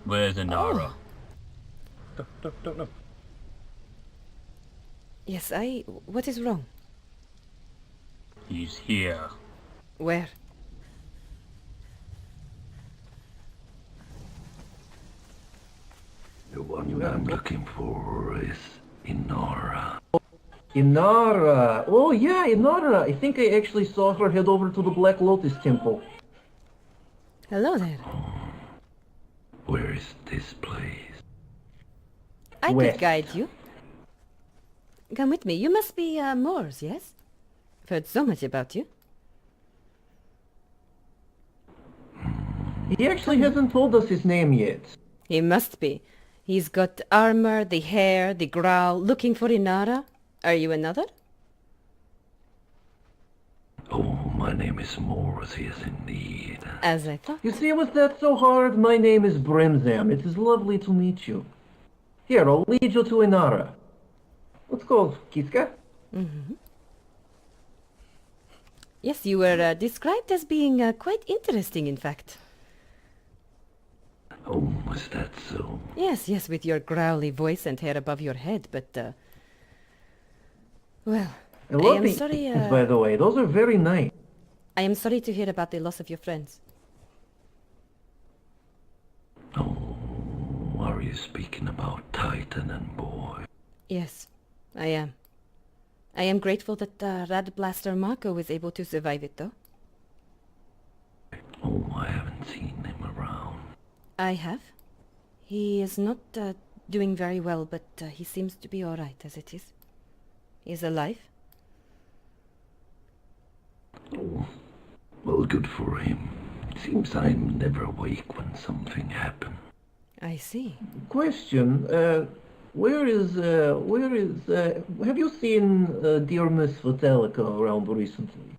Where's Inara? Don't know. Yes, what is wrong? He's here. Where? The one I'm looking for is Inara. Inara. Oh yeah, Inara. I think I actually saw her head over to the Black Lotus Temple. Hello there. Where is this place? I West. could guide you. Come with me. You must be Morz, yes? I've heard so much about you. He actually hasn't told us his name yet. He must be. He's got armor, the hair, the growl, looking for Inara. Are you another? Oh, my name is Morz, yes indeed. As I thought. You see, was that so hard? My name is Brimzam. It is lovely to meet you. Here, I'll lead you to Inara. Let's go, Kiska. Yes, you were described as being quite interesting, in fact. Oh, is that so? Yes, with your growly voice and hair above your head, but, well, I love am the sorry, earrings, by the way. Those are very nice. I am sorry to hear about the loss of your friends. Oh, are you speaking about Titan and Boy? Yes, I am. I am grateful that Rad Blaster Mako was able to survive it, though. Oh, I haven't seen him around. I have. He is not doing very well, but he seems to be alright as it is. He is alive. Oh, well, good for him. Seems I'm never awake when something happens. I see. Question, have you seen dear Miss Vitalica around recently?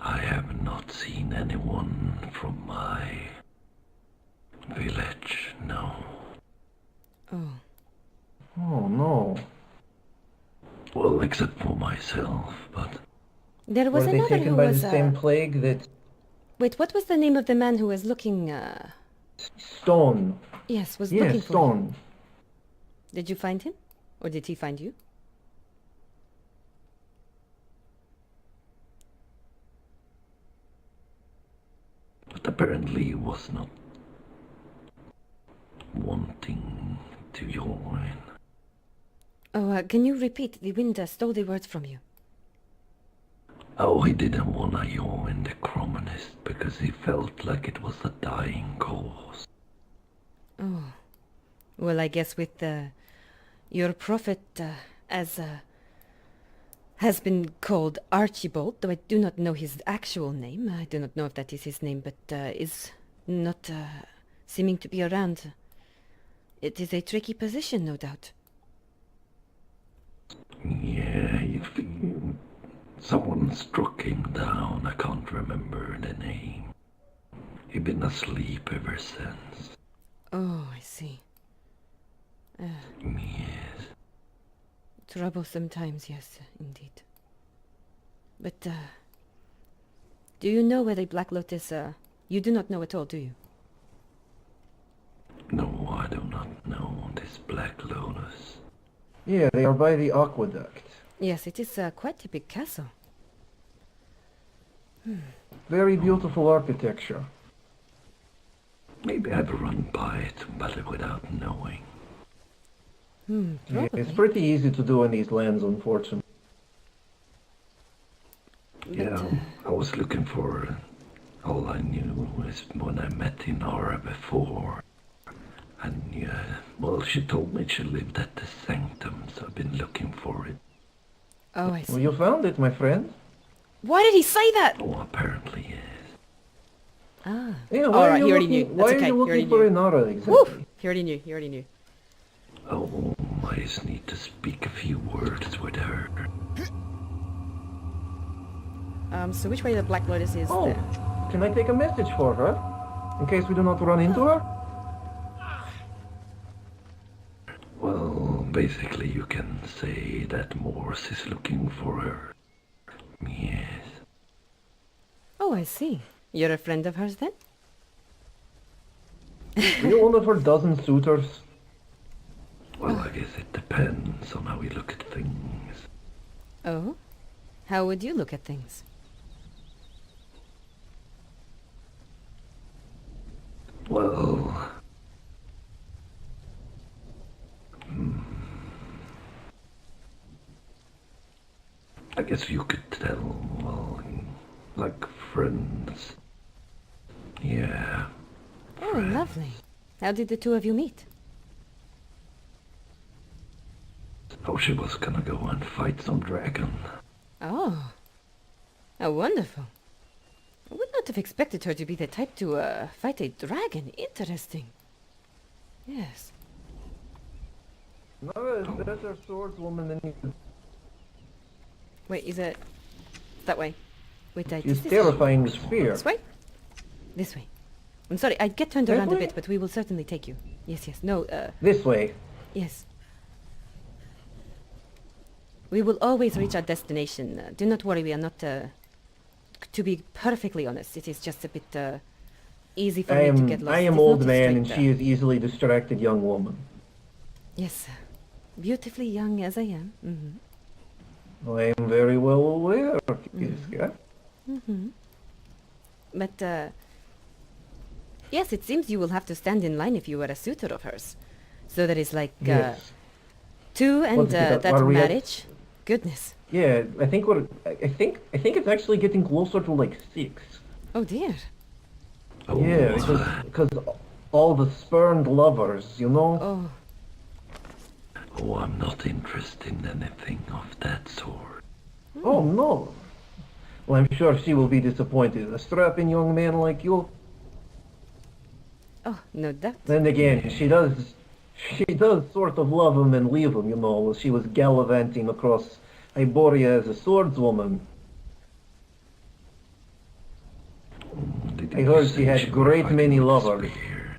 I have not seen anyone from my village, no. Oh, Oh, no. Well, except for myself, but there was Were they another taken who by was. the same plague that... Wait, what was the name of the man who was looking? Stone. Yes, was Yes, looking for. Stone. Did you find him, or did he find you? apparently he was not wanting to join. Oh, can you repeat? The wind stole the words from you. Oh, he didn't want to join the communist because he felt like it was a dying cause. Oh, well, I guess with your prophet has been called Archibald, though I do not know his actual name. I do not know if that is his name, but is not seeming to be around. It is a tricky position, no doubt. Yeah, someone struck him down. I can't remember the name. He'd been asleep ever since. Oh, I see. Yes. Troublesome times, yes, indeed. But, do you know where the Black Lotus, you do not know at all, do you? No, I do not know this Black Lotus. Yeah, they are by the aqueduct. Yes, it is quite a big castle. Very beautiful architecture. Maybe I've run by it, but without knowing. Yeah, Probably. it's pretty easy to do in these lands, unfortunately. Yeah, I was looking for... All I knew was when I met Inara before. And yeah, well, she told me she lived at the Sanctum, so I've been looking for it. Oh, I see. Well, you found it, my friend. Why did he say that? Oh, apparently yes. Ah. Yeah, All why are right, you he already looking, knew. why That's are okay, you he already looking for knew. Inara, exactly? Woo! He already knew, he already knew. Oh, I just need to speak a few words with her. So which way the Black Lotus is Oh, there? can I take a message for her? In case we do not run into her? Well, basically you can say that Morz is looking for her. Yes. Oh, I see. You're a friend of hers then? Are you one of her dozen suitors? Well, I guess it depends on how we look at things. Oh? How would you look at things? Well... I guess you could tell, well, like friends. Yeah. Oh, friends. lovely. How did the two of you meet? Oh, she was gonna go and fight some dragon. Oh. Oh, wonderful. I would not have expected her to be the type to, fight a dragon. Interesting. Yes. Nara is better swordswoman than you. Wait, is it... that way? Wait, She's terrifying with spear. This way? This way. I'm sorry, I get turned That around a way? bit, but we will certainly take you. Yes, yes. No, This way. yes. We will always reach our destination. Do not worry, we are not, to be perfectly honest, it is just a bit, easy for me to get lost. I It's am not old a man and straight, she is easily distracted young woman. Yes. Beautifully young as I am. Mm-hmm. I am very well aware, Kiska. Mm-hmm. But, yes, it seems you will have to stand in line if you were a suitor of hers. So there is like, Yes. 2 and, What is it, that are we at- marriage. Goodness. Yeah, I think it's actually getting closer to like 6. Oh dear. Oh, Yeah, because all the spurned lovers, you know? Oh. oh, I'm not interested in anything of that sort. Oh no. Well, I'm sure she will be disappointed. A strapping young man like you. Oh, no doubt. Then again, she does sort of love him and leave him, you know. She was gallivanting across Hyboria as a swordswoman. Did I you heard say she had was great fighting many with a lovers. spear?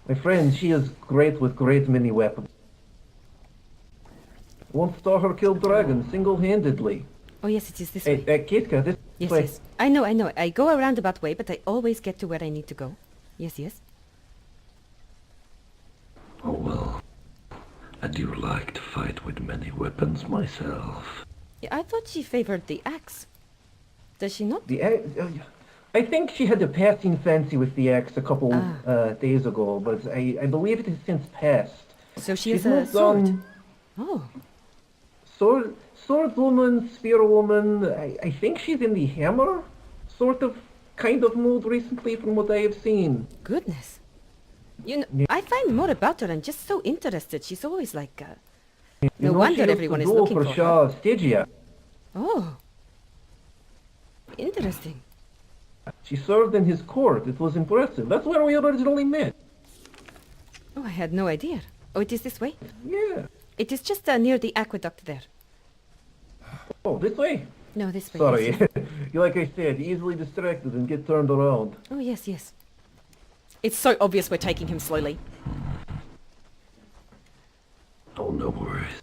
My friend, she is great with great many weapons. Once saw her kill dragons single-handedly. Oh yes, it is this Hey, way. Kiska, this Yes, way. yes. I know. I go a roundabout way, but I always get to where I need to go. Yes, yes. Oh well, I do like to fight with many weapons myself. Yeah, I thought she favored the axe. Does she not? I think she had a passing fancy with the axe a couple Ah. days ago, but I believe it has since passed. So she She's has a moved sword. on. Oh. Swordswoman, spearwoman. I think she's in the hammer sort of kind of mood recently from what I have seen. Goodness. You know, I find more about her and just so interested. She's always like, You no know, wonder she used everyone to is duel looking for her. Shah Da-Xia. Oh. Interesting. She served in his court. It was impressive. That's where we originally met. Oh, I had no idea. Oh, it is this way? Yeah. It is just near the aqueduct there. Oh, this way. No, this way. Sorry. Yes, yes. Like I said, easily distracted and get turned around. Oh, yes, yes. It's so obvious we're taking him slowly. Oh, no worries.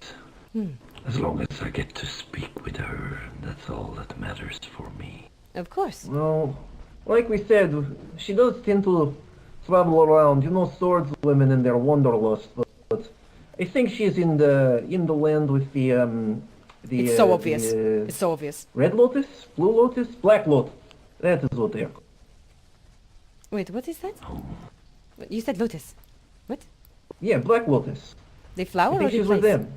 Hmm. As long as I get to speak with her, that's all that matters for me. Of course. Well, like we said, she does tend to travel around. You know, swordswomen and their wanderlust, but I think she's in the land with the It's so obvious. It's so obvious. Red lotus, blue lotus, black lotus. That is what they are. Wait, what is that? Oh, What, you said lotus. What? Yeah, black lotus. The I flower or think the she's place? with them.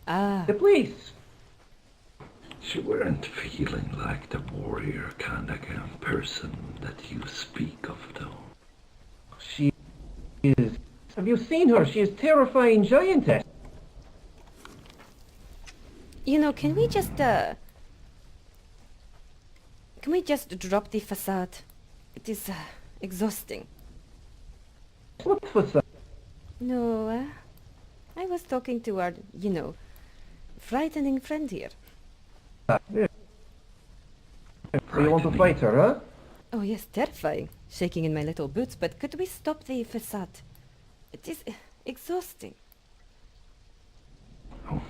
Ah. The place. she weren't feeling like the warrior kind of person that you speak of, though. She is. Have you seen her? She is terrifying giantess. You know, can we just drop the facade? It is, exhausting. What was that? No, I was talking to our, you know, frightening friend here. Yeah. So you want to fight her, huh? Oh yes, terrifying. Shaking in my little boots, but could we stop the facade? It is exhausting. Oh.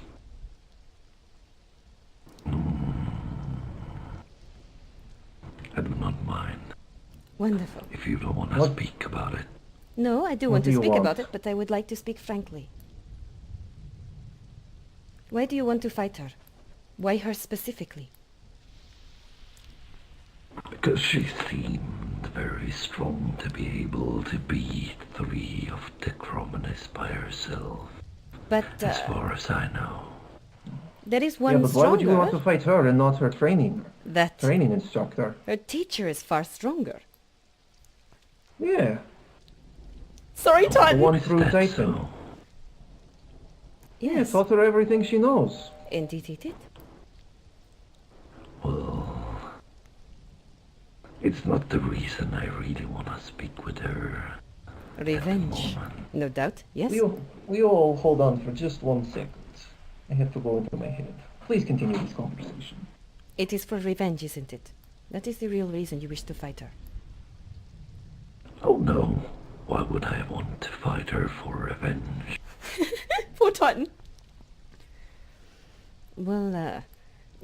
I do not mind. Wonderful. If you don't want to What? speak about it. No, I do What want do to you speak want? about it, but I would like to speak frankly. Why do you want to fight her? Why her specifically? Because she seemed very strong to be able to beat 3 of the Crominus by herself. But As far as I know. there is Yeah, one but why would you want stronger. to fight her and not her training That instructor? her teacher is far stronger. Yeah, Sorry, the Todd. one through That's Titan. so. Yeah, Yes, taught her everything she knows. indeed he did. Well, it's not the reason I really want to speak with her. Revenge, Moment. no doubt. Yes. We all hold on for just 1 second. I have to go into my head. Please continue this conversation. It is for revenge, isn't it? That is the real reason you wish to fight her. Oh no, why would I want to fight her for revenge? Poor Titan. Well,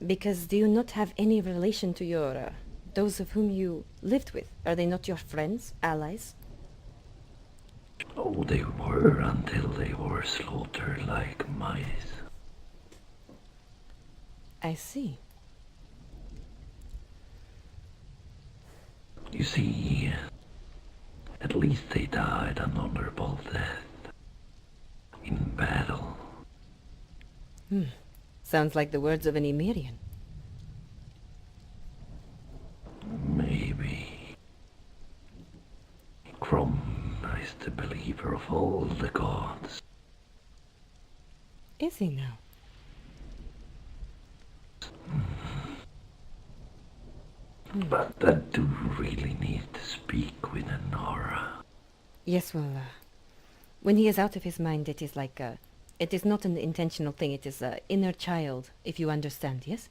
because do you not have any relation to your, those of whom you lived with? Are they not your friends, allies? Oh, they were until they were slaughtered like mice. I see. You see, at least they died an honorable death. In battle. Sounds like the words of an Hyborian. Maybe. Crom is the believer of all the gods. Is he now? But I do really need to speak with Nora. Yes, well, when he is out of his mind, it is like, it is not an intentional thing, it is inner child, if you understand, yes?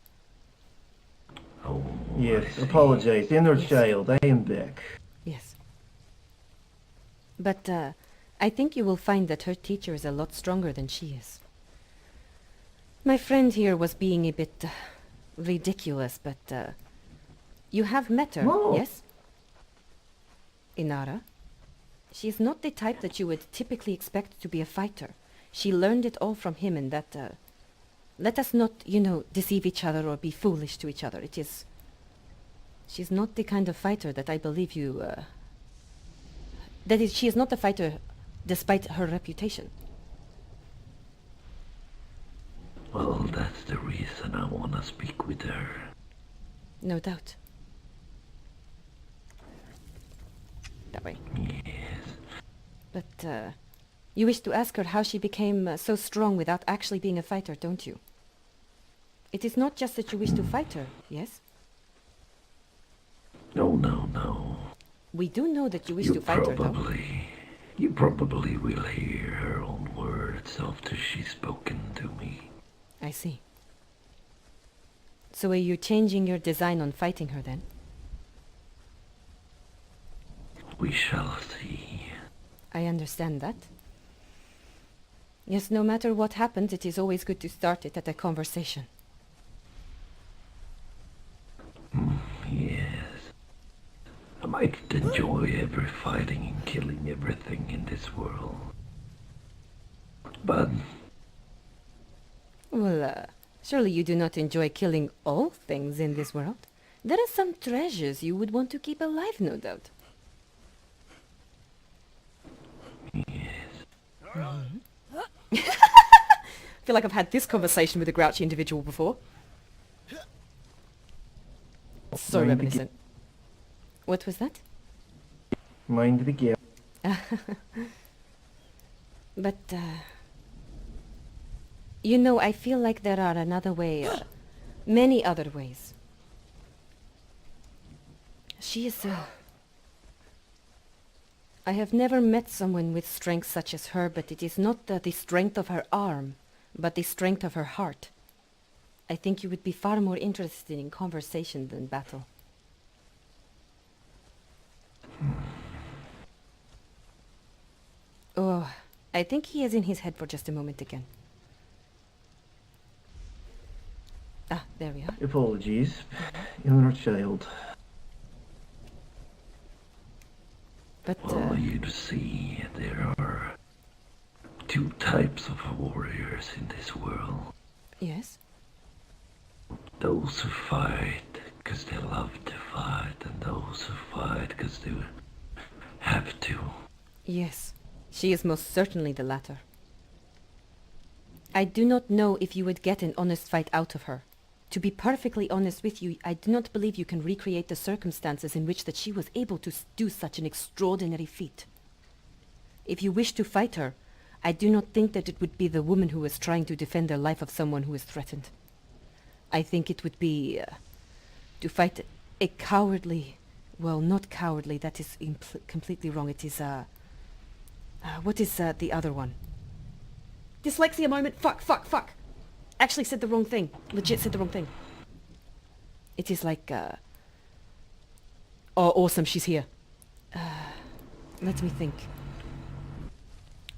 Oh, Yes, I see. apologize. Inner Yes. child, I am back. Yes. But, I think you will find that her teacher is a lot stronger than she is. My friend here was being a bit ridiculous, but you have met her, No. yes? Inara? She is not the type that you would typically expect to be a fighter. She learned it all from him, and that, let us not, deceive each other or be foolish to each other. It is... She's not the kind of fighter that I believe you, That is, she is not a fighter despite her reputation. Well, that's the reason I want to speak with her. No doubt. That way. Yes. But, you wish to ask her how she became so strong without actually being a fighter, don't you? It is not just that you wish to fight her, yes? No, no, no. We do know that you wish to fight her, though. You probably will hear her own words after she's spoken to me. I see. So are you changing your design on fighting her, then? We shall see. I understand that. Yes, no matter what happens, it is always good to start it at a conversation. Yes. I might enjoy every fighting and killing everything in this world. But Well, surely you do not enjoy killing all things in this world? There are some treasures you would want to keep alive, no doubt. I feel like I've had this conversation with a grouchy individual before. So Mind the reminiscent. What was that? Mind the gap. But, I feel like there are another way, many other ways. She is, I have never met someone with strength such as her, but it is not the strength of her arm, but the strength of her heart. I think you would be far more interested in conversation than battle. Oh, I think he is in his head for just a moment again. Ah, there we are. Apologies. Inner child. But, Well, you see, there are two types of warriors in this world. yes? Those who fight because they love to fight, and those who fight because they have to. Yes. She is most certainly the latter. I do not know if you would get an honest fight out of her. To be perfectly honest with you, I do not believe you can recreate the circumstances in which that she was able to do such an extraordinary feat. If you wish to fight her, I do not think that it would be the woman who is trying to defend the life of someone who is threatened. I think it would be to fight a cowardly... Well, not cowardly, that is completely wrong. It is, what is the other one? Dyslexia moment! Fuck! Actually said the wrong thing. Legit said the wrong thing. It is like, oh, awesome, she's here. Let me think.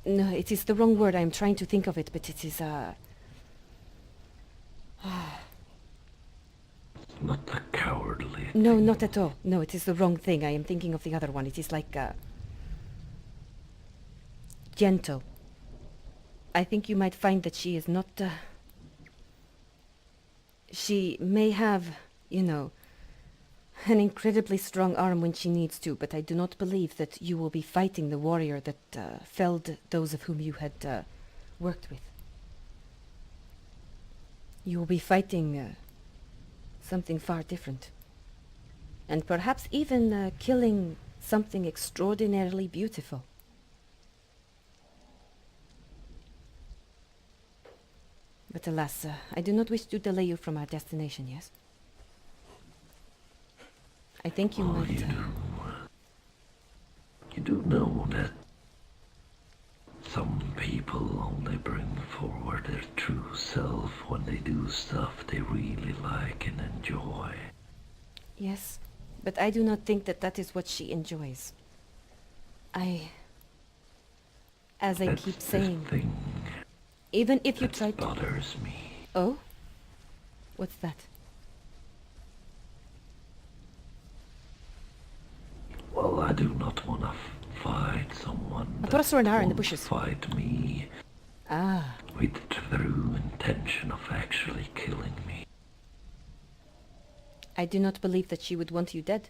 No, it is the wrong word. I am trying to think of it, but it is, Not a cowardly No, thing. not at all. No, it is the wrong thing. I am thinking of the other one. It is like, gentle. I think you might find that she is not, she may have, you know, an incredibly strong arm when she needs to, but I do not believe that you will be fighting the warrior that felled those of whom you had worked with. You will be fighting something far different. And perhaps even killing something extraordinarily beautiful. But alas, I do not wish to delay you from our destination, yes? I think you might... You do know that some people only bring forward their true self when they do stuff they really like and enjoy. Yes, but I do not think that that is what she enjoys. As I keep saying... The thing even if you that try to... bothers me. Oh? What's that? Well, I do not want to fight someone I thought I saw an arrow in the won't bushes. fight me Ah, with true intention of actually killing me. I do not believe that she would want you dead.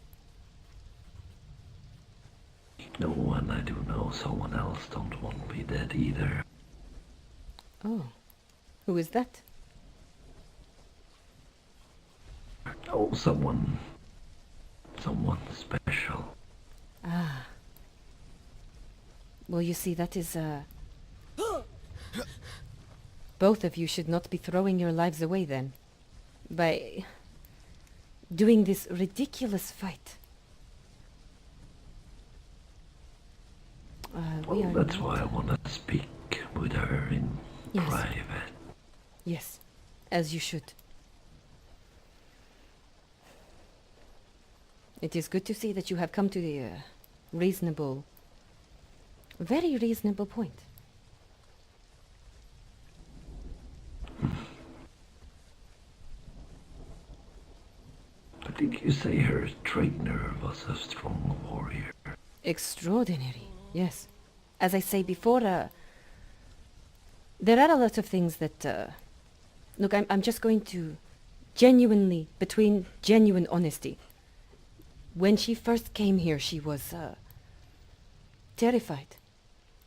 No, and I do know someone else don't want me dead either. Oh, who is that? Oh, someone special. Ah. Well, you see, that is, both of you should not be throwing your lives away then. By doing this ridiculous fight. Well, that's why I want to speak with her in Yes. private. Yes, as you should. It is good to see that you have come to the reasonable, very reasonable point. I think you say her trainer was a strong warrior. Extraordinary, yes. As I say before, there are a lot of things that... look, I'm just going to genuinely, between genuine honesty. When she first came here, she was terrified.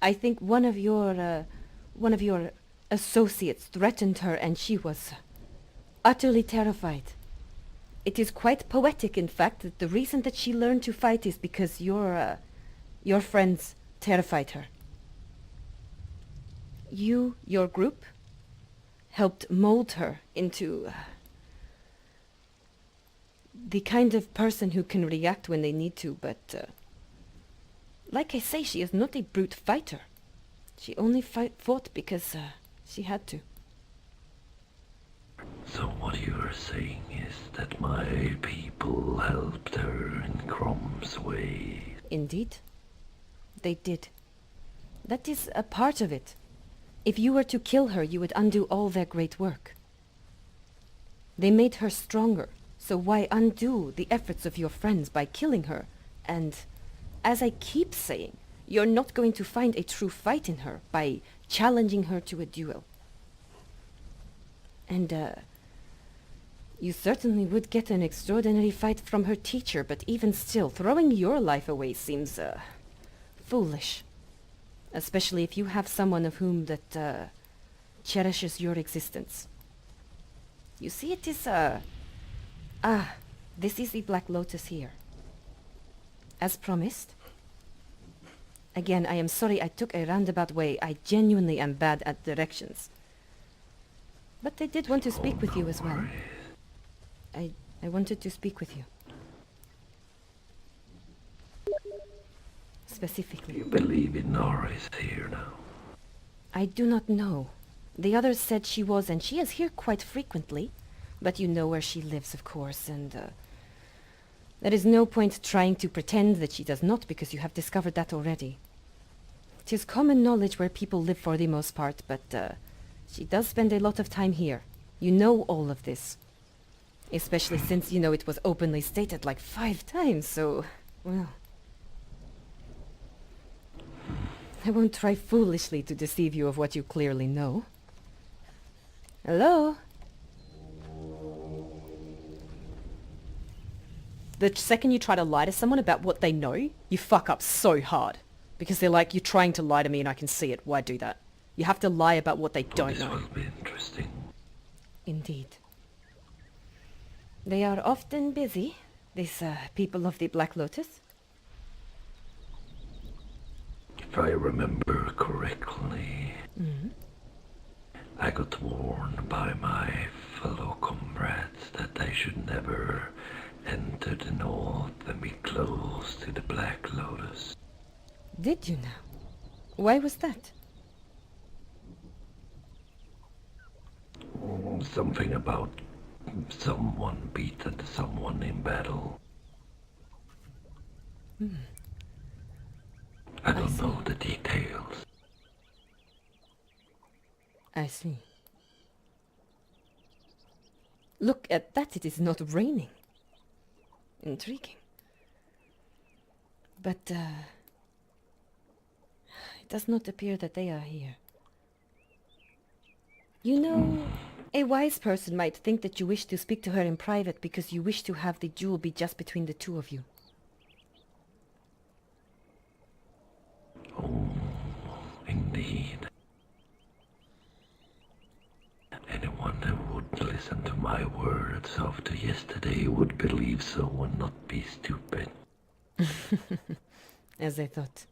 I think one of your associates threatened her, and she was utterly terrified. It is quite poetic, in fact, that the reason that she learned to fight is because your friends terrified her. You, your group, helped mold her into the kind of person who can react when they need to, but like I say, she is not a brute fighter. She only fought because she had to. So what you are saying is that my people helped her in Crom's way. Indeed. They did. That is a part of it. If you were to kill her, you would undo all their great work. They made her stronger, so why undo the efforts of your friends by killing her and as I keep saying, you're not going to find a true fight in her by challenging her to a duel. And, you certainly would get an extraordinary fight from her teacher, but even still, throwing your life away seems, foolish. Especially if you have someone of whom that, cherishes your existence. You see, it is, this is the Black Lotus here. As promised. Again, I am sorry I took a roundabout way. I genuinely am bad at directions. But I did want to speak with you as well. I wanted to speak with you. Specifically. You believe in Nora is here now? I do not know. The others said she was, and she is here quite frequently. But you know where she lives, of course, and there is no point trying to pretend that she does not, because you have discovered that already. It is common knowledge where people live for the most part, but she does spend a lot of time here. You know all of this. Especially since, you know, it was openly stated like 5 times, so, well... I won't try foolishly to deceive you of what you clearly know. Hello? The second you try to lie to someone about what they know, you fuck up so hard. Because they're like, you're trying to lie to me and I can see it. Why do that? You have to lie about what they don't know. This will be interesting. Indeed. They are often busy, these people of the Black Lotus. If I remember correctly, Mm-hmm. I got warned by my fellow comrades that I should never enter the north and be close to the Black Lotus. Did you now? Why was that? Something about someone beaten someone in battle. I don't know the details. I see. Look at that, it is not raining. Intriguing. But, it does not appear that they are here. You know, a wise person might think that you wish to speak to her in private because you wish to have the duel be just between the two of you. Oh, indeed. Anyone who would listen to my words after yesterday would believe so and not be stupid. As I thought.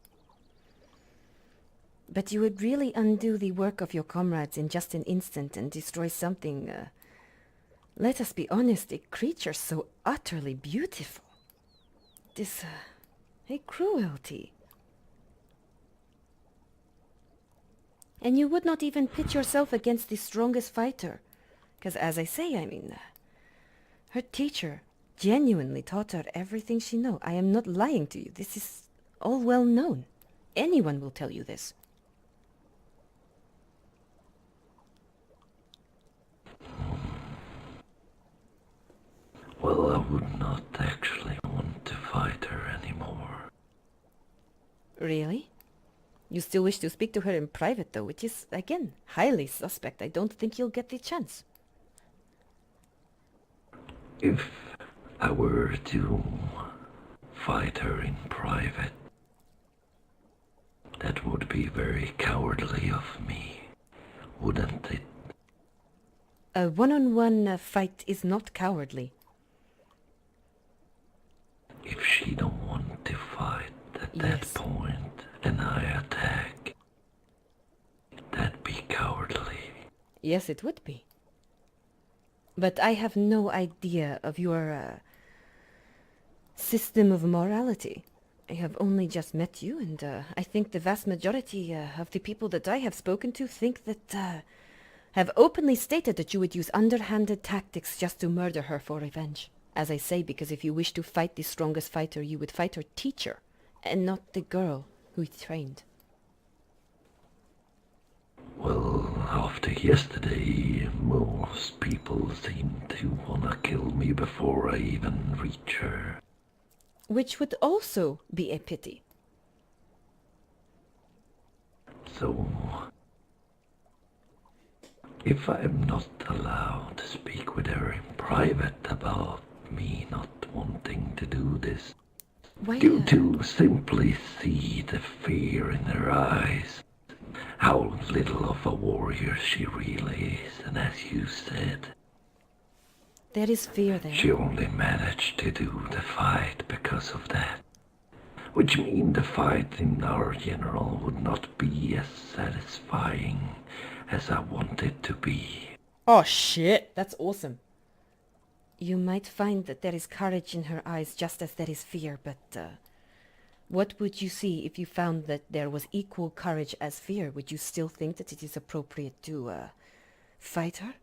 But you would really undo the work of your comrades in just an instant and destroy something, let us be honest, a creature so utterly beautiful. It is, a cruelty. And you would not even pit yourself against the strongest fighter. Because as I say, I mean, her teacher genuinely taught her everything she knows. I am not lying to you. This is all well known. Anyone will tell you this. Well, I would not actually want to fight her anymore. Really? You still wish to speak to her in private, though, which is, again, highly suspect. I don't think you'll get the chance. If I were to fight her in private, that would be very cowardly of me, wouldn't it? A one-on-one fight is not cowardly. If she don't want to fight at that Yes. point and I attack, that'd be cowardly. Yes, it would be. But I have no idea of your system of morality. I have only just met you, and I think the vast majority of the people that I have spoken to think that, have openly stated that you would use underhanded tactics just to murder her for revenge. As I say, because if you wish to fight the strongest fighter, you would fight her teacher, and not the girl who he trained. Well, after yesterday, most people seem to wanna kill me before I even reach her. Which would also be a pity. So, if I'm not allowed to speak with her in private about me not wanting to do this, Why, you two simply see the fear in her eyes, how little of a warrior she really is, and as you said, there is fear there. she only managed to do the fight because of that. Which means the fight in our general would not be as satisfying as I want it to be. Oh shit, that's awesome. You might find that there is courage in her eyes just as there is fear, but what would you see if you found that there was equal courage as fear? Would you still think that it is appropriate to fight her?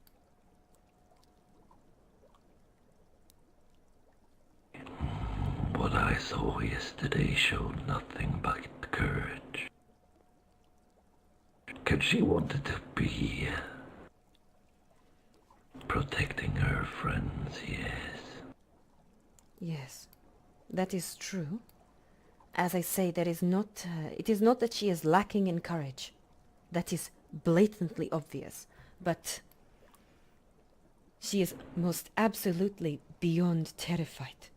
What I saw yesterday showed nothing but courage. Cause she wanted to be protecting her friends, yes. Yes, that is true. As I say, there is not. It is not that she is lacking in courage. That is blatantly obvious. But she is most absolutely beyond terrified.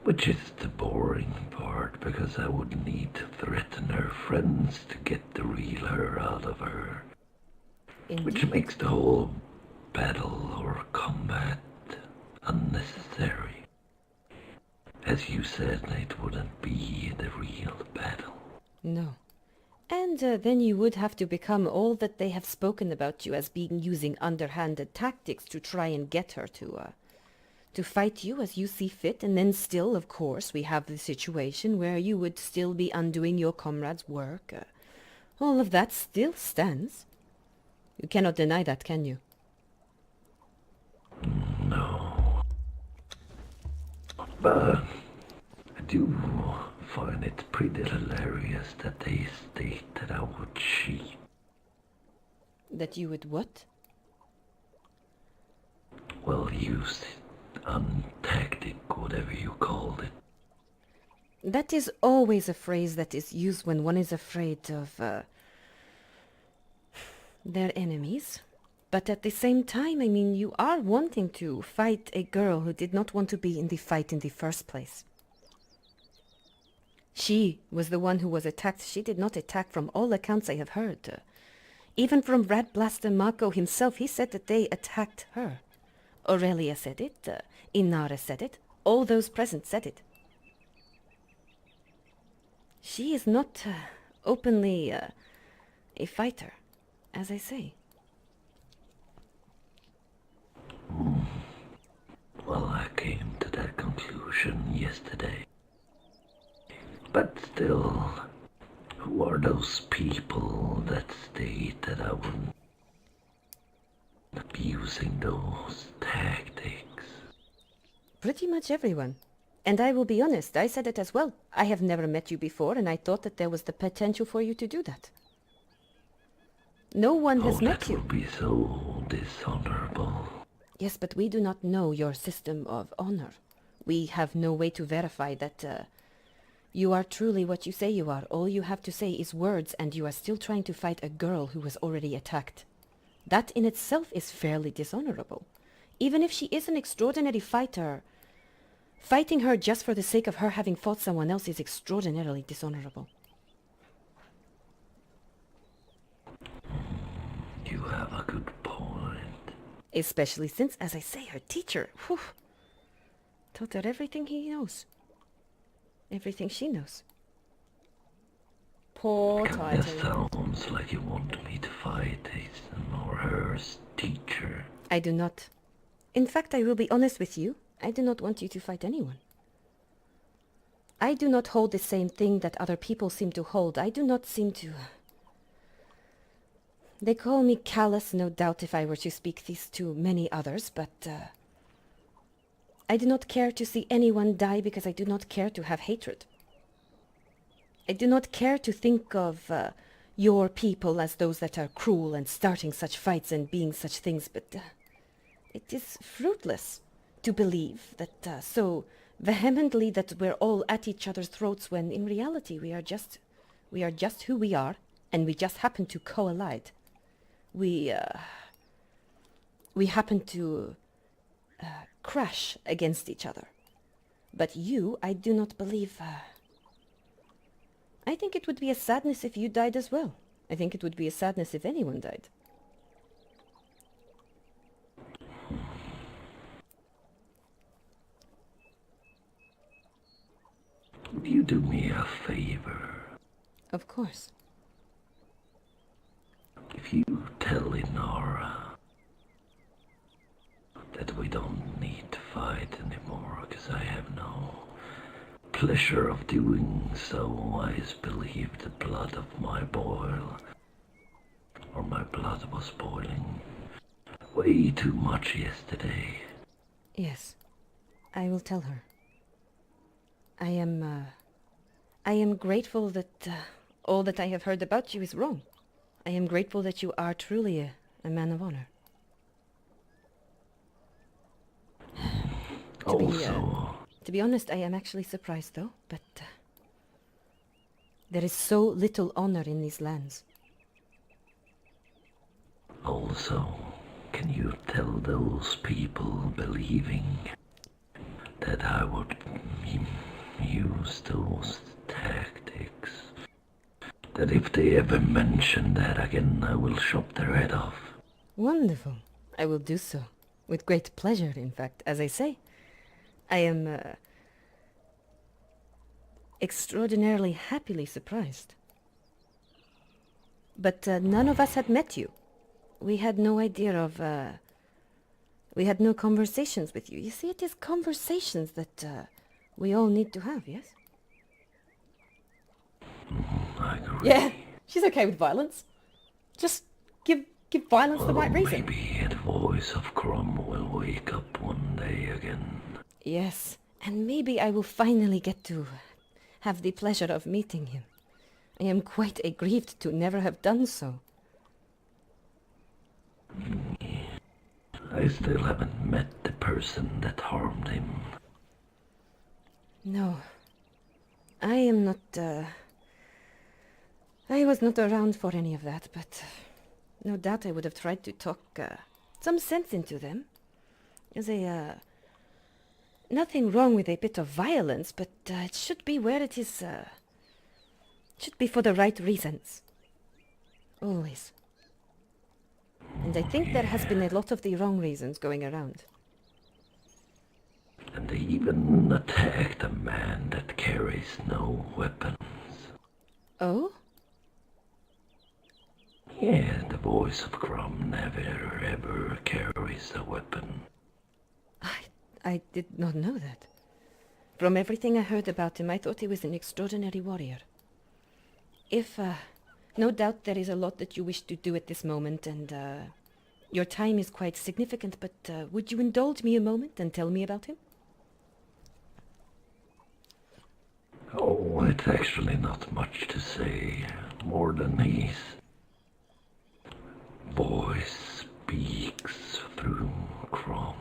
Which is the boring part, because I would need to threaten her friends to get the real her out of her. Indeed. Which makes the whole battle or combat unnecessary. As you said, it wouldn't be the real battle. No. And then you would have to become all that they have spoken about you as being using underhanded tactics to try and get her to fight you as you see fit, and then still, of course, we have the situation where you would still be undoing your comrade's work. All of that still stands. You cannot deny that, can you? No. But I do find it pretty hilarious that they state that I would cheat. That you would what? Well, use untactic, whatever you called it. That is always a phrase that is used when one is afraid of their enemies. But at the same time, I mean, you are wanting to fight a girl who did not want to be in the fight in the first place. She was the one who was attacked. She did not attack, from all accounts I have heard. Even from Rat Blaster Mako himself, he said that they attacked her. Aurelia said it, Inara said it, all those present said it. She is not openly a fighter, as I say. Well, I came to that conclusion yesterday. But still, who are those people that state that I wouldn't be using those tactics? Pretty much everyone. And I will be honest, I said it as well. I have never met you before, and I thought that there was the potential for you to do that. No one has met you. That would be so dishonorable. Yes, but we do not know your system of honor. We have no way to verify that you are truly what you say you are. All you have to say is words, and you are still trying to fight a girl who was already attacked. That in itself is fairly dishonorable. Even if she is an extraordinary fighter, fighting her just for the sake of her having fought someone else is extraordinarily dishonorable. You have a good point. Especially since, as I say, her teacher, taught her everything he knows. Everything she knows. Poor That Titan. sounds like you want me to fight his or her teacher. I do not. In fact, I will be honest with you. I do not want you to fight anyone. I do not hold the same thing that other people seem to hold. I do not seem to... They call me callous, no doubt, if I were to speak this to many others, but I do not care to see anyone die because I do not care to have hatred. I do not care to think of your people as those that are cruel and starting such fights and being such things, but it is fruitless to believe that so vehemently that we're all at each other's throats when in reality we are just We are just who we are, and we just happen to collide. We happen to crash against each other. But you, I do not believe... I think it would be a sadness if you died as well. I think it would be a sadness if anyone died. Would you do me a favor? Of course. If you tell Inara that we don't need to fight anymore, because I have no pleasure of doing so. I just believe the blood of my boil, or my blood was boiling way too much yesterday. Yes, I will tell her. I am grateful that all that I have heard about you is wrong. I am grateful that you are truly a man of honor. To be honest, I am actually surprised though, but there is so little honor in these lands. Also, can you tell those people believing that I would use those tactics, that if they ever mention that again, I will chop their head off? Wonderful. I will do so. With great pleasure, in fact. As I say, I am extraordinarily happily surprised. But none of us had met you. We had no idea of... we had no conversations with you. You see, it is conversations that we all need to have, yes? I agree. Yeah, she's okay with violence. Just give violence the right reason. Maybe the voice of Crom will wake up one day again. Yes, and maybe I will finally get to have the pleasure of meeting him. I am quite aggrieved to never have done so. I still haven't met the person that harmed him. No, I am not, I was not around for any of that, but no doubt I would have tried to talk some sense into them. There's nothing wrong with a bit of violence, but it should be where it is, should be for the right reasons. Always. And I think there has been a lot of the wrong reasons going around. And they even attacked a man that carries no weapons. Oh? Yeah, the voice of Crom never ever carries a weapon. I did not know that. From everything I heard about him, I thought he was an extraordinary warrior. If, no doubt there is a lot that you wish to do at this moment, and your time is quite significant, but would you indulge me a moment and tell me about him? Oh, it's actually not much to say, more than his voice speaks through Crom.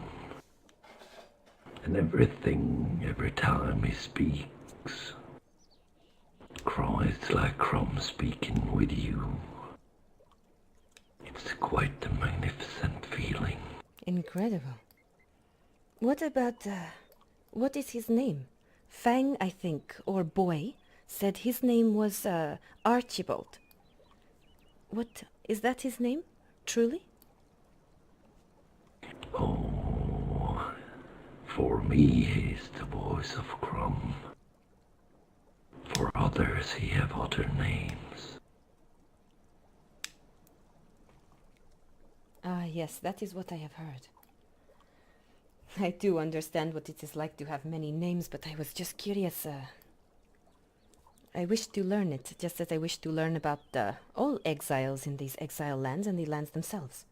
And everything, every time he speaks, it's like Crom speaking with you. It's quite a magnificent feeling. Incredible. What about, what is his name? Fang, I think, or Boy, said his name was Archibald. What, is that his name? Truly? Oh, for me he's the voice of Crom. For others he have other names. Ah, yes, that is what I have heard. I do understand what it is like to have many names, but I was just curious. I wish to learn it, just as I wish to learn about all exiles in these exile lands and the lands themselves.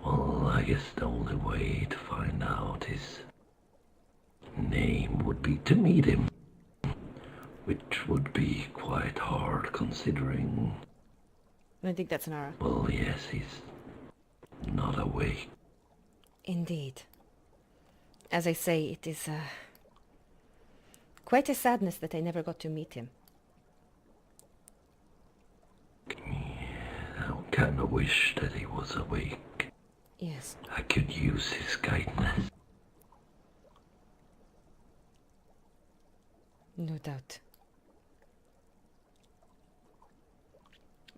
Well, I guess the only way to find out his name would be to meet him, which would be quite hard considering... I think that's an error. Well, yes, he's not awake. Indeed. As I say, it is quite a sadness that I never got to meet him. kinda wish that he was awake. Yes. I could use his guidance. No doubt.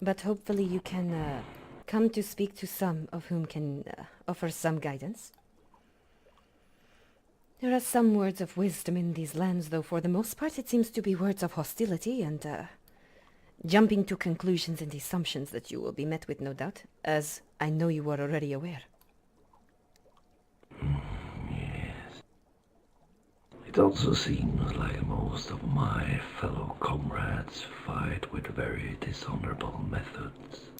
But hopefully you can come to speak to some of whom can offer some guidance. There are some words of wisdom in these lands, though for the most part it seems to be words of hostility and jumping to conclusions and assumptions that you will be met with, no doubt, as I know you are already aware. Yes. It also seems like most of my fellow comrades fight with very dishonorable methods.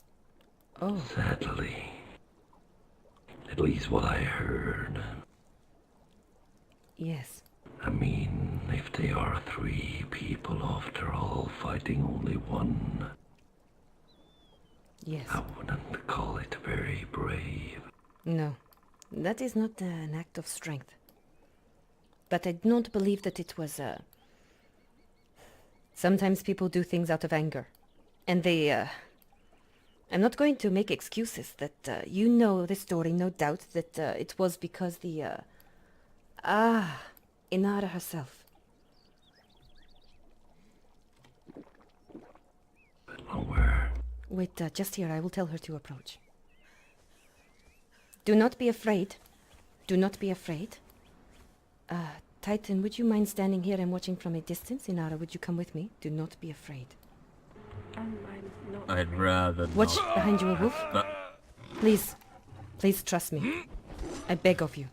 Oh. Sadly. At least what I heard. Yes. I mean, if they are 3 people after all fighting only one, Yes. I wouldn't call it very brave. No, that is not an act of strength. But I do not believe that it was sometimes people do things out of anger. And they, I'm not going to make excuses that, you know the story, no doubt, that it was because the, Inara herself. Where? Wait, just here, I will tell her to approach. Do not be afraid. Do not be afraid. Titan, would you mind standing here and watching from a distance? Inara, would you come with me? Do not be afraid. I'm not. I'd rather Watch not. behind you, a wolf. But Please. Please trust me. I beg of you.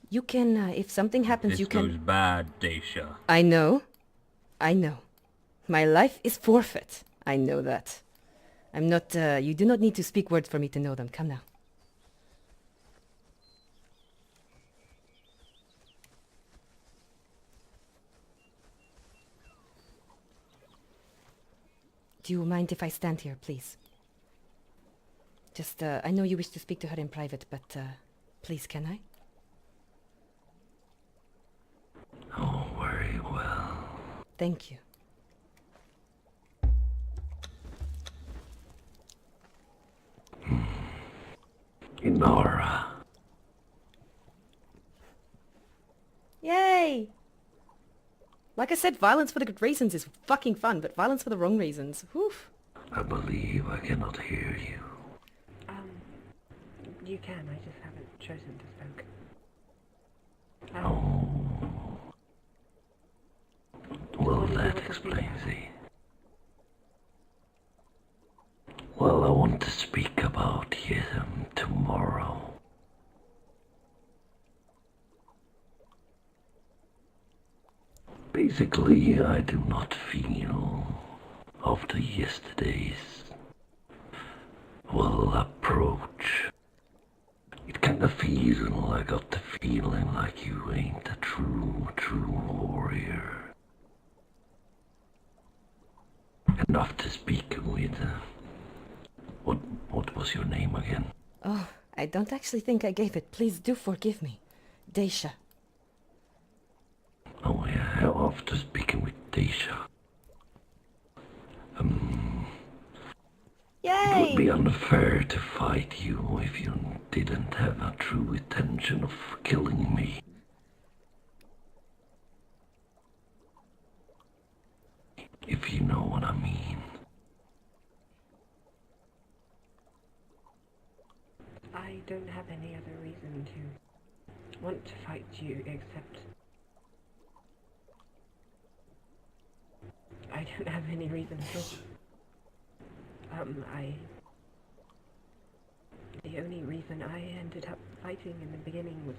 You can, if something happens, this you can... goes bad, Da-Xia. I know. I know. My life is forfeit. I know that. I'm not, you do not need to speak words for me to know them. Come now. Do you mind if I stand here, please? Just, I know you wish to speak to her in private, but, please, can I? Oh, very well. Thank you. Inara. Yay! Like I said, violence for the good reasons is fucking fun, but violence for the wrong reasons, whew. I believe I cannot hear you. You can, I just haven't chosen to speak. Oh. Well, What did you that want to speak explains about? it. Well, I want to speak about tomorrow. Basically, I do not feel after yesterday's, well, approach. It kind of feels I got the feeling like you ain't a true warrior. And after speaking with, what was your name again? Oh, I don't actually think I gave it. Please do forgive me. Da-Xia. Oh yeah, after speaking with Da-Xia. It would be unfair to fight you if you didn't have a true intention of killing me. If you know what I mean. I don't have any other reason to want to fight you except... I don't have any reason at all. The only reason I ended up fighting in the beginning was...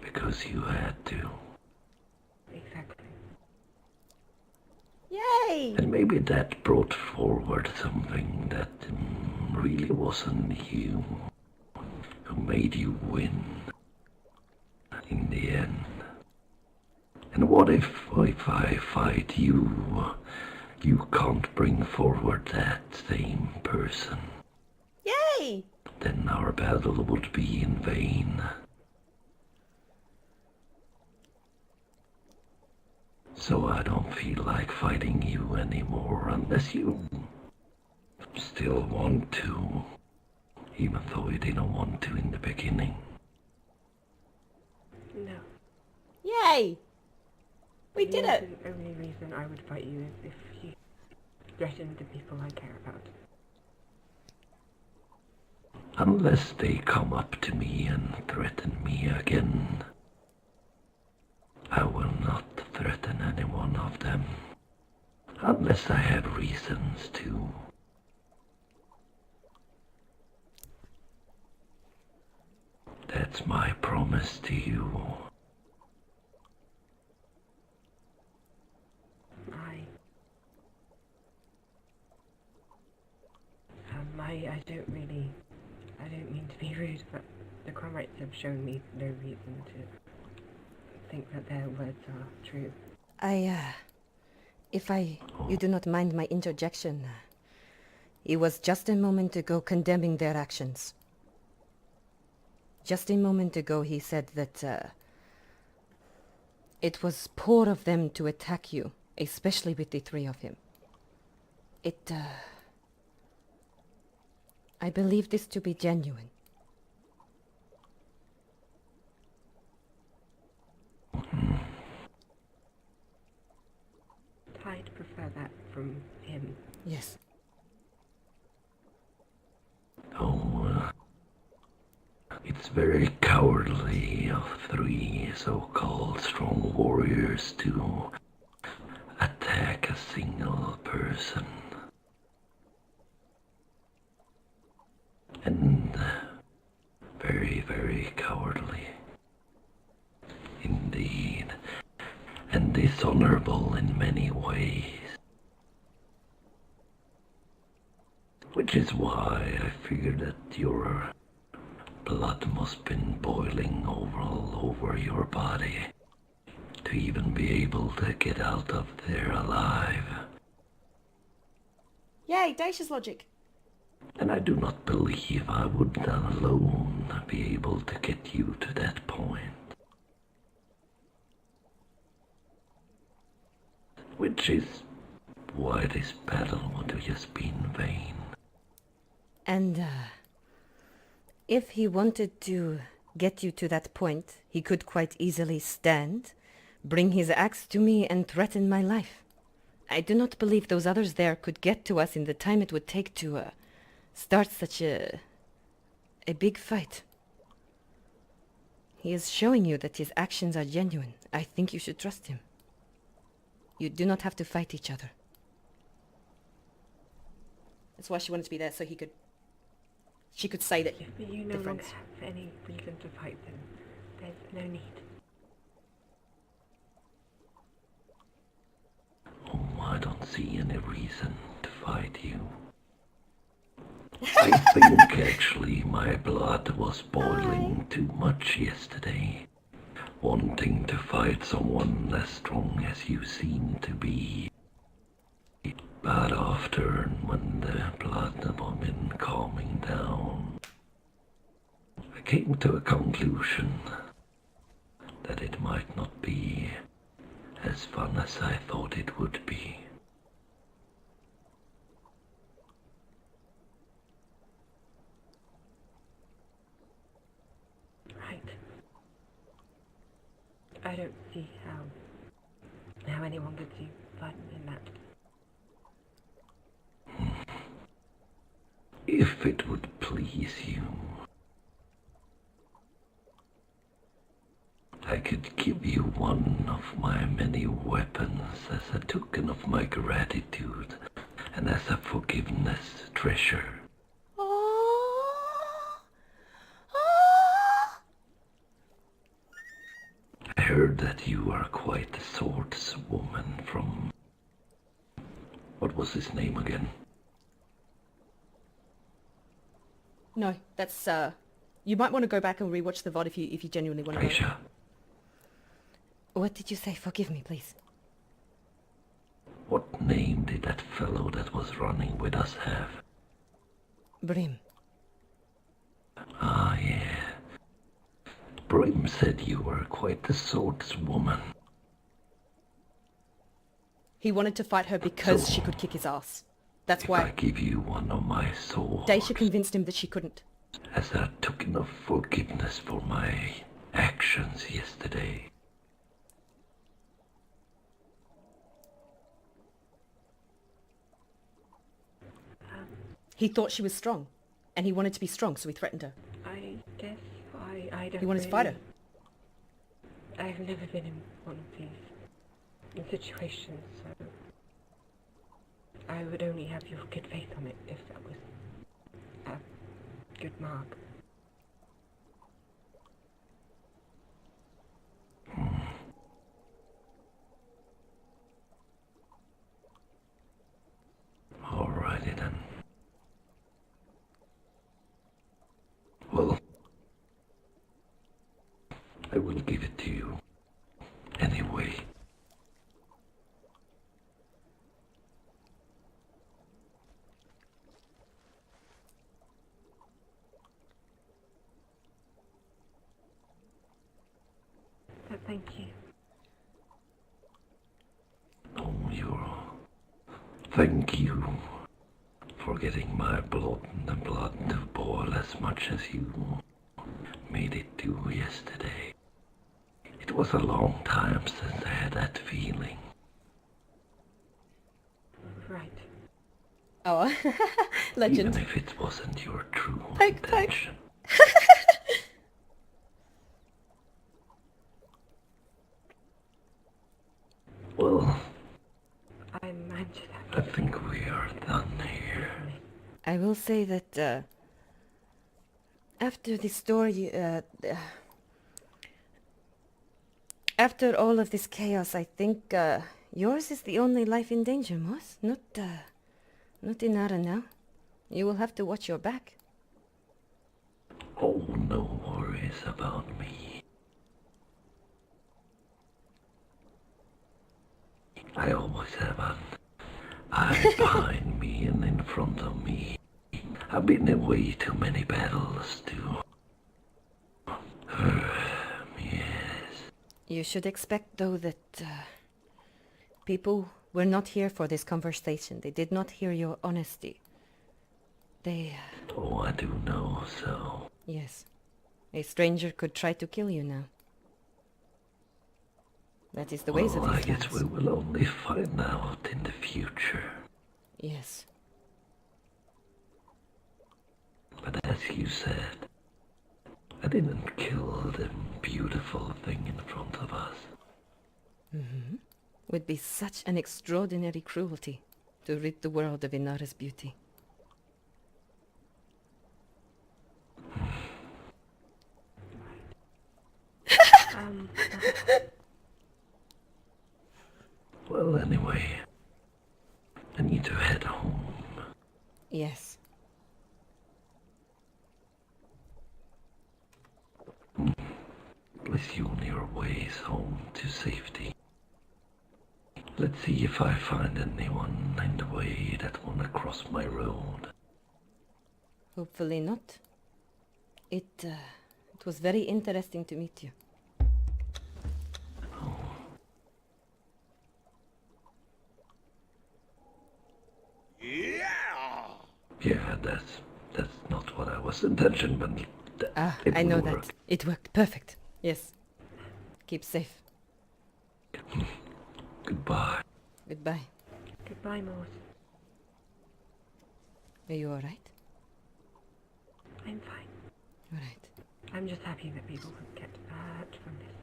Because you had to. Exactly. Yay! And maybe that brought forward something that really wasn't you who made you win in the end. And what if I fight you, you can't bring forward that same person? Yay! Then our battle would be in vain. So I don't feel like fighting you anymore unless you still want to, even though you didn't want to in the beginning. No. Yay! We did it! The only reason I would fight you is if you threatened the people I care about. Unless they come up to me and threaten me again, I will not threaten any one of them. Unless I have reasons to. That's my promise to you. I don't mean to be rude, but the Cromrights have shown me no reason to think that their words are true. If you do not mind my interjection, it was just a moment ago condemning their actions. Just a moment ago he said that, it was poor of them to attack you, especially with the three of him. I believe this to be genuine. I'd prefer that from him. Yes. It's very cowardly of three so-called strong warriors to attack a single person. And very, very cowardly. Indeed. And dishonorable in many ways. Which is why I figured that your blood must have been boiling all over your body to even be able to get out of there alive. Yay, Da-Xia's logic. And I do not believe I would alone be able to get you to that point. Which is why this battle would have just been vain. And, if he wanted to get you to that point, he could quite easily stand, bring his axe to me and threaten my life. I do not believe those others there could get to us in the time it would take to, start such a big fight. He is showing you that his actions are genuine. I think you should trust him. You do not have to fight each other. That's why she wanted to be there, so she could say that. Yeah, but you no longer have any reason to fight them. There's no need. Oh, I don't see any reason to fight you. I think actually my blood was boiling too much yesterday. Wanting to fight someone as strong as you seem to be. But after, when the blood had been calming down, I came to a conclusion that it might not be as fun as I thought it would be. Right. I don't see how anyone could see fun in that. If it would please you, I could give you one of my many weapons as a token of my gratitude and as a forgiveness treasure. I heard that you are quite a swordswoman from... What was his name again? No, that's, you might want to go back and rewatch the VOD if you genuinely want to know. Da-Xia. What did you say? Forgive me, please. What name did that fellow that was running with us have? Brim. Ah, yeah. Brim said you were quite the swordswoman. He wanted to fight her because So- she could kick his ass. That's if I why give you one of my swords Da-Xia convinced him that she couldn't. as a token of forgiveness for my actions yesterday. He thought she was strong, and he wanted to be strong, so he threatened her. I guess I don't He wanted to fight her. I've never been in one of these situations, so I would only have your good faith on it if that was a good mark. Alrighty then. Well, I will give it to you anyway. But thank you. Oh, thank you for getting my blood to boil as much as you made it do yesterday. It was a long time since I had that feeling. Right. Oh, legend. Even if it wasn't your true Thank- intention. Well, I'm just I happy. think we are done here. I will say that after the story, after all of this chaos, I think yours is the only life in danger, Morz. Not Inara now. You will have to watch your back. Oh, no worries about me. I always have an eye behind me and in front of me. I've been in way too many battles to... yes. You should expect, though, that people were not here for this conversation. They did not hear your honesty. They... Oh, I do know so. Yes. A stranger could try to kill you now. That is the ways of Well, I these guess we lands. will only find out in the future. Yes. But as you said, I didn't kill the beautiful thing in front of us. Would be such an extraordinary cruelty to rid the world of Inara's beauty. Um, Well, anyway, I need to head home. Yes. Bless you on your ways home to safety. Let's see if I find anyone in the way that wanna cross my road. Hopefully not. It was very interesting to meet you. Yeah, that's not what I was intention, but it I know will that. work. It worked perfect. Yes. Keep safe. Goodbye. Goodbye. goodbye, Morz. Are you alright? I'm fine. Alright. I'm just happy that people won't get hurt from this.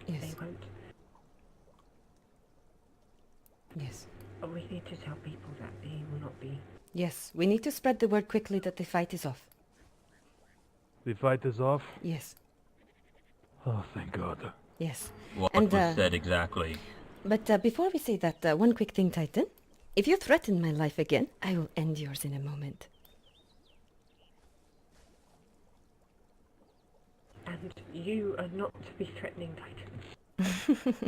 Yes. They won't. Yes. But we need to tell people that they will not be. Yes. We need to spread the word quickly that the fight is off. The fight is off? Yes. Oh, thank God. Yes. What And, was said exactly? But before we say that, one quick thing, Titan. If you threaten my life again, I will end yours in a moment. And you are not to be threatening Titan.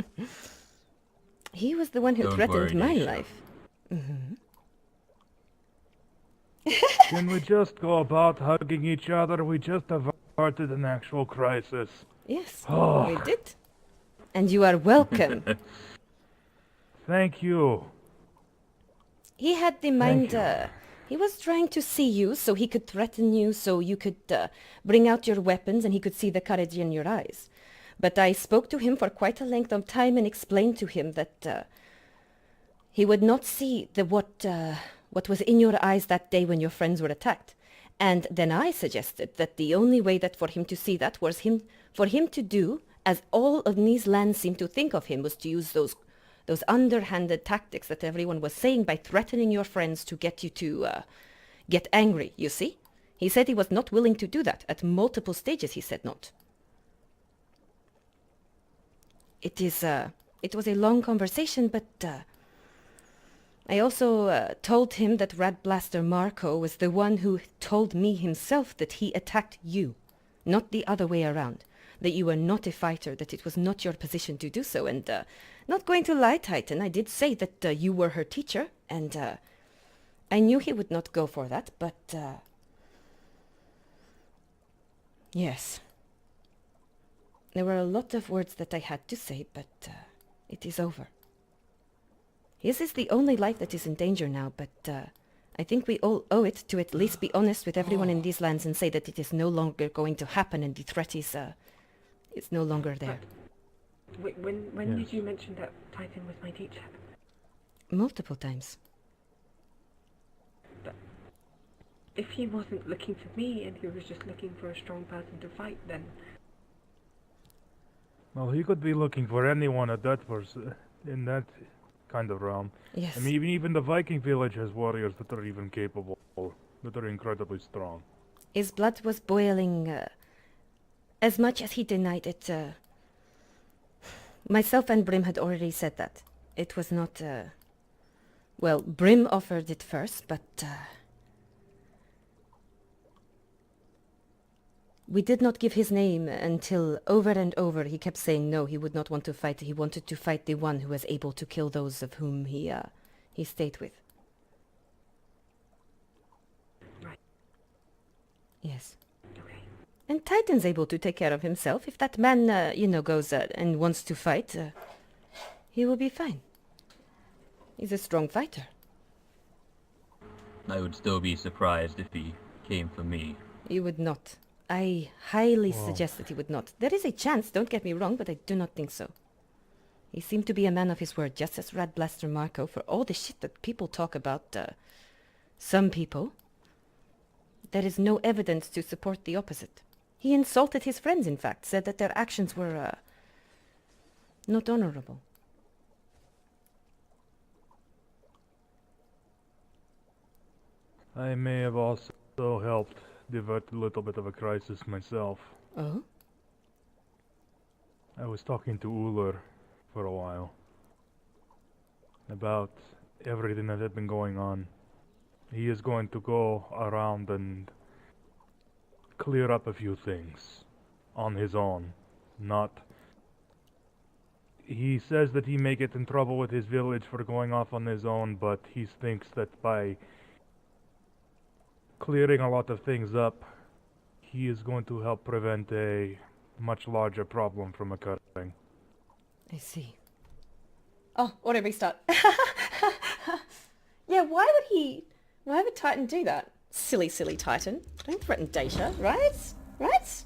He was the one who Don't threatened worry, my Da-Xia. life. Can we just go about hugging each other? We just averted an actual crisis. Yes, Oh. we did. And you are welcome. Thank you. He had the mind, he was trying to see you so he could threaten you, so you could bring out your weapons and he could see the courage in your eyes. But I spoke to him for quite a length of time and explained to him that he would not see what was in your eyes that day when your friends were attacked. And then I suggested that the only way that for him to see that was for him to do, as all of these lands seemed to think of him, was to use those underhanded tactics that everyone was saying by threatening your friends to get you to get angry, you see? He said he was not willing to do that. At multiple stages he said not. It was a long conversation, but I also told him that Rat Blaster Marco was the one who told me himself that he attacked you, not the other way around. That you were not a fighter, that it was not your position to do so, and not going to lie, Titan, I did say that you were her teacher, and I knew he would not go for that, but yes. There were a lot of words that I had to say, but it is over. His is the only life that is in danger now, but I think we all owe it to at least be honest with everyone in these lands and say that it is no longer going to happen and the threat is no longer there. Wait, when did you mention that Titan was my teacher? Multiple times. But if he wasn't looking for me and he was just looking for a strong person to fight, then... Well, he could be looking for anyone at that in that kind of realm. Yes. I mean, even the Viking village has warriors that are even capable, that are incredibly strong. His blood was boiling as much as he denied it. Myself and Brim had already said that. It was not... well, Brim offered it first, but... we did not give his name until over and over he kept saying no, he would not want to fight. He wanted to fight the one who was able to kill those of whom he stayed with. Right. Yes. Okay. And Titan's able to take care of himself. If that man, goes and wants to fight, he will be fine. He's a strong fighter. I would still be surprised if he came for me. He would not. I highly suggest that he would not. There is a chance, don't get me wrong, but I do not think so. He seemed to be a man of his word, just as Rat Blaster Marco, for all the shit that people talk about, some people. There is no evidence to support the opposite. He insulted his friends, in fact, said that their actions were, not honorable. I may have also helped divert a little bit of a crisis myself. Oh? I was talking to Uller for a while about everything that had been going on. He is going to go around and clear up a few things on his own. He says that he may get in trouble with his village for going off on his own, but he thinks that by clearing a lot of things up, he is going to help prevent a much larger problem from occurring. I see. Oh, auto restart. Yeah, why would Titan do that? Silly Titan. Don't threaten Da-Xia, right? Right?